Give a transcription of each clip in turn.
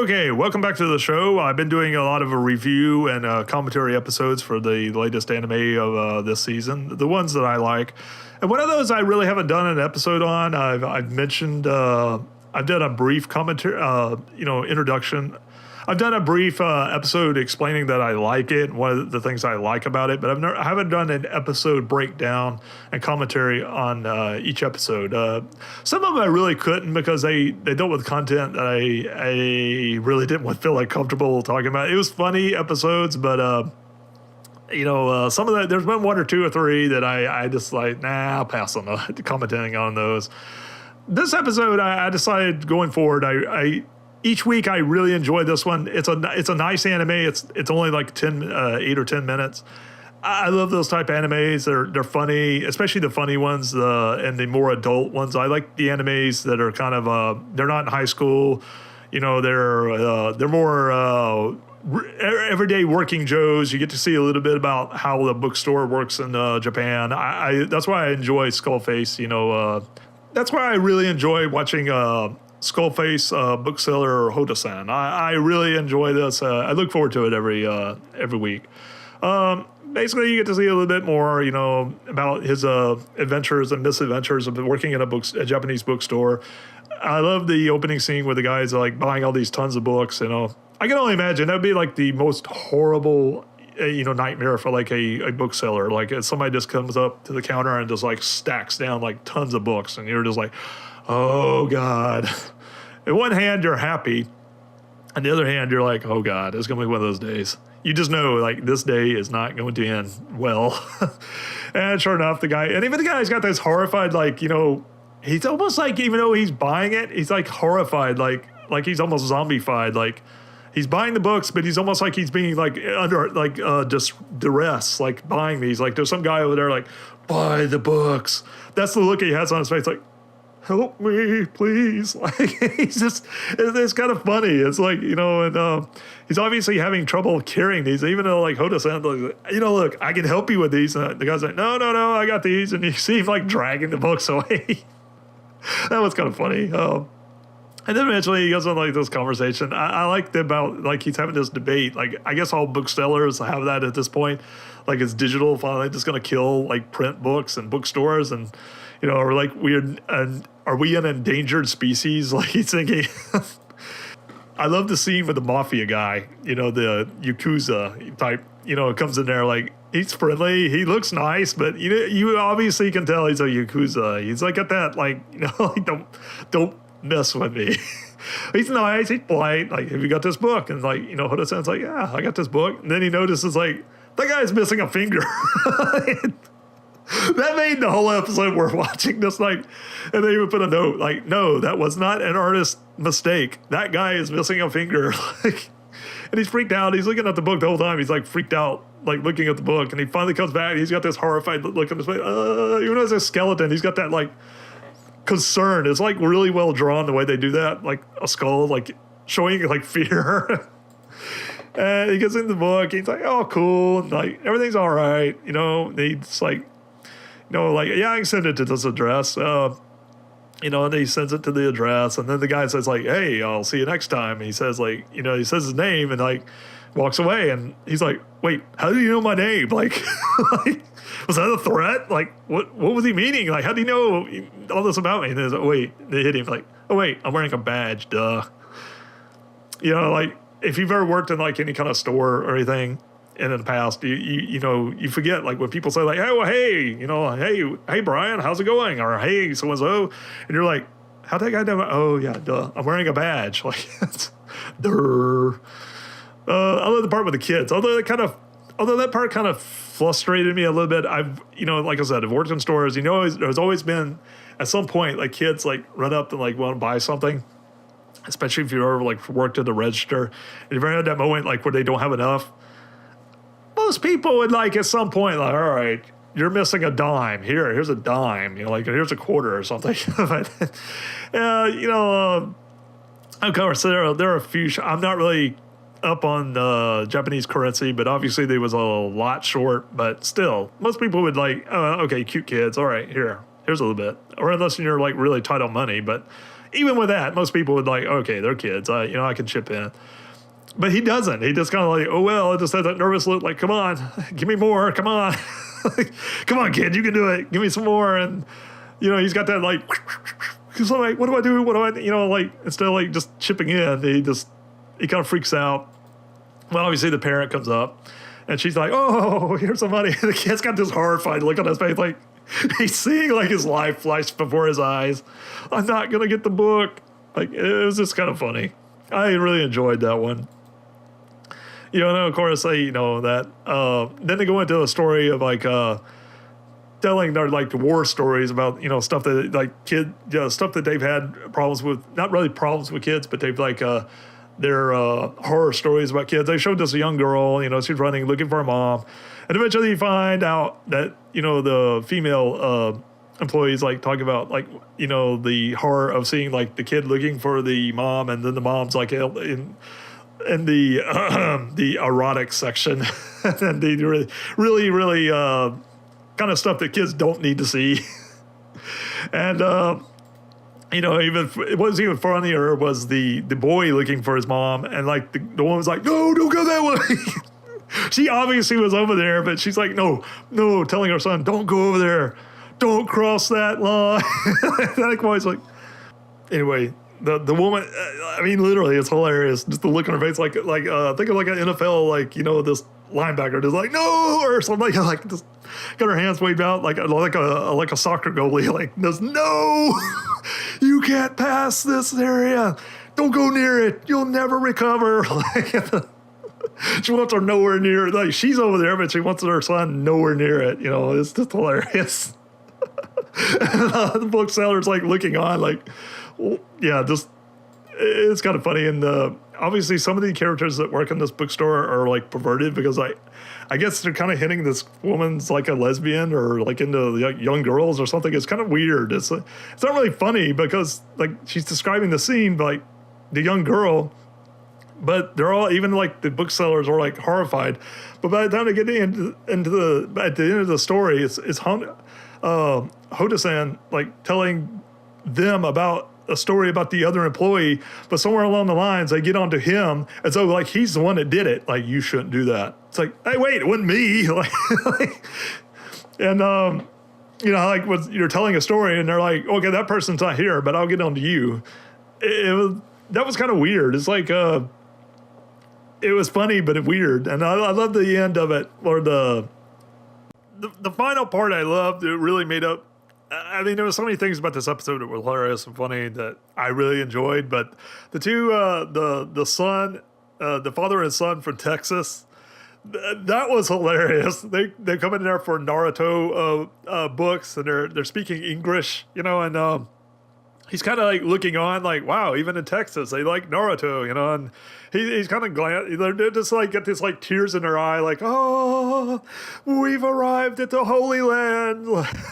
Okay, welcome back to the show. I've been doing a lot of a review and commentary episodes for the latest anime of this season, the ones that I like. And one of those I really haven't done an episode on. I've mentioned, I've done a brief commentary, introduction. I've done a brief episode explaining that I like it, one of the things I like about it, but I haven't done an episode breakdown and commentary on each episode. Some of them I really couldn't because they dealt with content that I really didn't feel like comfortable talking about. It was funny episodes, but some of that, there's been one or two or three that I just like, I'll pass on commenting on those. This episode, I decided going forward, each week I really enjoy this one. It's a nice anime. It's only like 8 or 10 minutes. I love those type of animes. They're funny, especially the funny ones, and the more adult ones. I like the animes that are kind of they're not in high school. They're more everyday working Joes. You get to see a little bit about how the bookstore works in Japan. That's why I enjoy Skullface. That's why I really enjoy watching Skullface, Bookseller, or Hoda-san. I really enjoy this. I look forward to it every week. Basically, you get to see a little bit more, about his adventures and misadventures of working in a Japanese bookstore. I love the opening scene where the guy's like buying all these tons of books. I can only imagine that'd be like the most horrible, nightmare for like a bookseller. Like if somebody just comes up to the counter and just like stacks down like tons of books, and you're just like, oh God. On one hand, you're happy. On the other hand, you're like, oh God, it's going to be one of those days. You just know, like, this day is not going to end well. And sure enough, the guy's got this horrified, like, he's almost like, even though he's buying it, he's like horrified, like he's almost zombified. Like, he's buying the books, but he's almost like he's being like under like duress, like buying these. Like, there's some guy over there, like, buy the books. That's the look he has on his face, like, help me, please. Like, it's kind of funny. It's like, and he's obviously having trouble carrying these, even though like Hoda-san, like, look, I can help you with these. And the guy's like, no, I got these. And you see him like dragging the books away. That was kind of funny. And then eventually he goes on like this conversation. I like about like he's having this debate. Like, I guess all booksellers have that at this point. Like, it's digital finally just going to kill like print books and bookstores, and or like are we an endangered species? Like, he's thinking. I love the scene with the mafia guy. The Yakuza type. Comes in there like he's friendly. He looks nice, but you obviously can tell he's a Yakuza. He's like at that like like don't mess with me. He's nice. He's polite. Like, have you got this book? And like Hoda-san's like, yeah, I got this book. And then he notices like that guy's missing a finger. That made the whole episode worth watching. Just like, and they even put a note like, no, that was not an artist's mistake. That guy is missing a finger. Like, and he's freaked out. He's looking at the book the whole time. He's like freaked out, like looking at the book. And he finally comes back. He's got this horrified look on his face. Even as a skeleton, he's got that like concern. It's like really well drawn the way they do that, like a skull, like showing like fear. And he gets in the book. He's like, oh, cool. And like everything's all right. He's like. Yeah, I can send it to this address. And he sends it to the address, and then the guy says like, hey, I'll see you next time. And he says like, he says his name and like walks away, and he's like, wait, how do you know my name? Like, was that a threat? Like, what was he meaning? Like, how do you know all this about me? And then like, wait, they hit him like, oh wait, I'm wearing a badge, duh. Like if you've ever worked in like any kind of store or anything, and in the past, you forget, like when people say like, oh, well, hey, Brian, how's it going? Or hey, so-and-so. And you're like, how'd that guy know? Oh, yeah, duh. I'm wearing a badge. Like, duh. I love the part with the kids. Although that part kind of frustrated me a little bit. I've, like I said, I've worked in stores. There's always been, at some point, like kids like run up and like want to buy something. Especially if you've ever like worked at the register. And you've ever had that moment like where they don't have enough. Most people would like at some point like, all right, you're missing a dime. Here's a dime. Like here's a quarter or something. But, of course, there are a few. I'm not really up on Japanese currency, but obviously there was a lot short. But still, most people would like, okay, cute kids. All right, here's a little bit. Or unless you're like really tight on money, but even with that, most people would like, okay, they're kids. I can chip in. But he doesn't. He just kind of like, oh, well, it just has that nervous look like, come on, give me more. Come on. Come on, kid, you can do it. Give me some more. And, he's got that like, because I'm like, what do I do? What do I, like, instead of like just chipping in, he kind of freaks out. Well, obviously the parent comes up and she's like, oh, here's some money. The kid's got this horrified look on his face. Like he's seeing like his life flash before his eyes. I'm not going to get the book. Like it was just kind of funny. I really enjoyed that one. And of course, that. Then they go into a story of like telling their like the war stories about stuff that like stuff that they've had problems with. Not really problems with kids, but they've like their horror stories about kids. They showed this young girl. She's running looking for her mom, and eventually you find out that the female employees like talk about like the horror of seeing like the kid looking for the mom, and then the mom's like in the the erotic section, and the really kind of stuff that kids don't need to see. And even it was even funnier was the boy looking for his mom, and like the woman was like, no, don't go that way. She obviously was over there, but she's like, no, telling her son, don't go over there, don't cross that line. That boy's like, anyway. The woman, I mean, literally, it's hilarious. Just the look on her face, like think of like an NFL, like this linebacker, just like no, or something, like just got her hands waved out, like a soccer goalie, like does no, you can't pass this area, don't go near it, you'll never recover. Like she wants her nowhere near, like she's over there, but she wants her son nowhere near it. It's just hilarious. And, the bookseller's like looking on, like. Yeah, just it's kind of funny, and obviously some of the characters that work in this bookstore are like perverted because I guess they're kind of hinting this woman's like a lesbian or like into young girls or something. It's kind of weird. It's not really funny because like she's describing the scene, like the young girl, but they're all, even like the booksellers are like horrified. But by the time they get into the at the end of the story, it's Hoda-san like telling them about a story about the other employee, but somewhere along the lines they get onto him, and so like he's the one that did it. Like, you shouldn't do that. It's like, hey, wait, it wasn't me. And like you're telling a story, and they're like, okay, that person's not here, but I'll get onto you. That was kind of weird. It's like it was funny, but weird, and I love the end of it, or the final part. I loved. It really made up. I mean, there were so many things about this episode that were hilarious and funny that I really enjoyed. But the two, the son, the father and son from Texas, that was hilarious. They come in there for Naruto books, and they're speaking English, and he's kind of like looking on, like, wow, even in Texas they like Naruto, and he's kind of glad. They're just like get this like tears in their eye, like, oh, we've arrived at the Holy Land.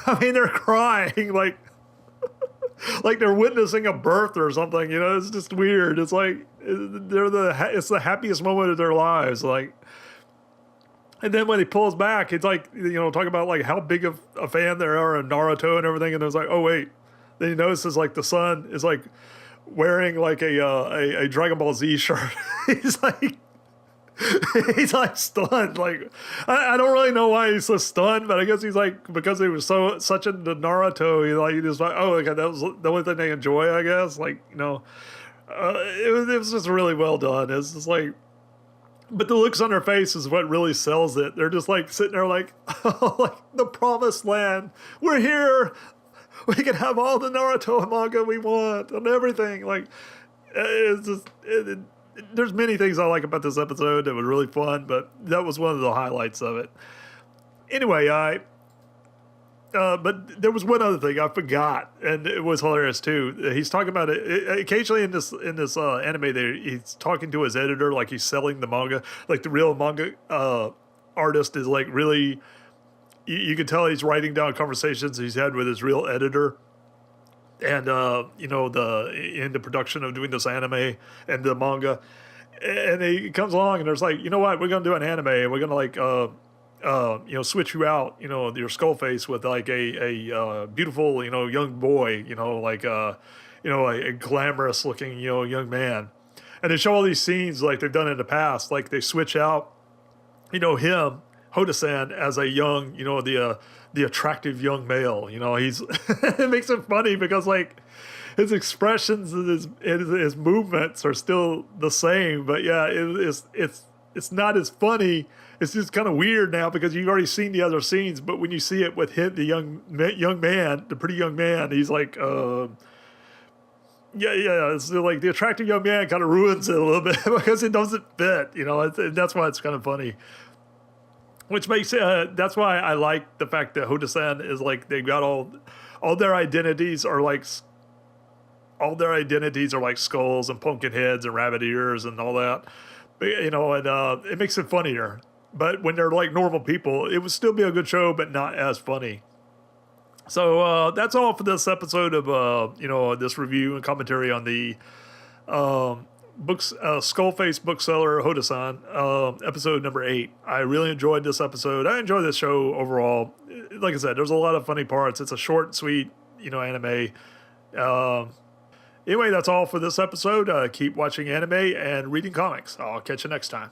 I mean, they're crying like they're witnessing a birth or something. It's just weird. It's like it's the happiest moment of their lives, like. And then when he pulls back, it's like, talking about like how big of a fan they are of Naruto and everything, and it's like, oh wait. Then he notices like the son is like wearing like a Dragon Ball Z shirt. he's like stunned. Like I don't really know why he's so stunned, but I guess he's like, because he was such into Naruto, he just like, oh, okay, that was the only thing they enjoy, I guess. Like, it was just really well done. It's just like, but the looks on their face is what really sells it. They're just like sitting there like, oh, like the promised land. We're here. We can have all the Naruto manga we want and everything. Like, it's just, there's many things I like about this episode that was really fun, but that was one of the highlights of it. Anyway, but there was one other thing I forgot, and it was hilarious too. He's talking about it occasionally in this anime. He's talking to his editor, like he's selling the manga. Like the real manga artist is like really. You can tell he's writing down conversations he's had with his real editor, and in the production of doing this anime and the manga. And he comes along and there's like, you know what, we're gonna do an anime, and we're gonna like switch you out, your skull face with like a beautiful young boy, like a glamorous looking, young man. And they show all these scenes like they've done in the past. Like they switch out, him, Hoda-san, as a young, the attractive young male. He's it makes it funny because like his expressions and his movements are still the same, but yeah, it's not as funny. It's just kind of weird now because you've already seen the other scenes, but when you see it with him, the young man, the pretty young man, he's like, yeah. It's like the attractive young man kind of ruins it a little bit because it doesn't fit. That's why it's kind of funny. Which makes that's why I like the fact that Hoda-san is like they've got all their identities are like skulls and pumpkin heads and rabbit ears and all that. But, and it makes it funnier. But when they're like normal people, it would still be a good show, but not as funny. So that's all for this episode of this review and commentary on the Skullface Bookseller Hoda-san, episode number 8. I really enjoyed this episode. I enjoyed this show overall. Like I said, there's a lot of funny parts. It's a short and sweet, anime. Anyway, that's all for this episode. Keep watching anime and reading comics. I'll catch you next time.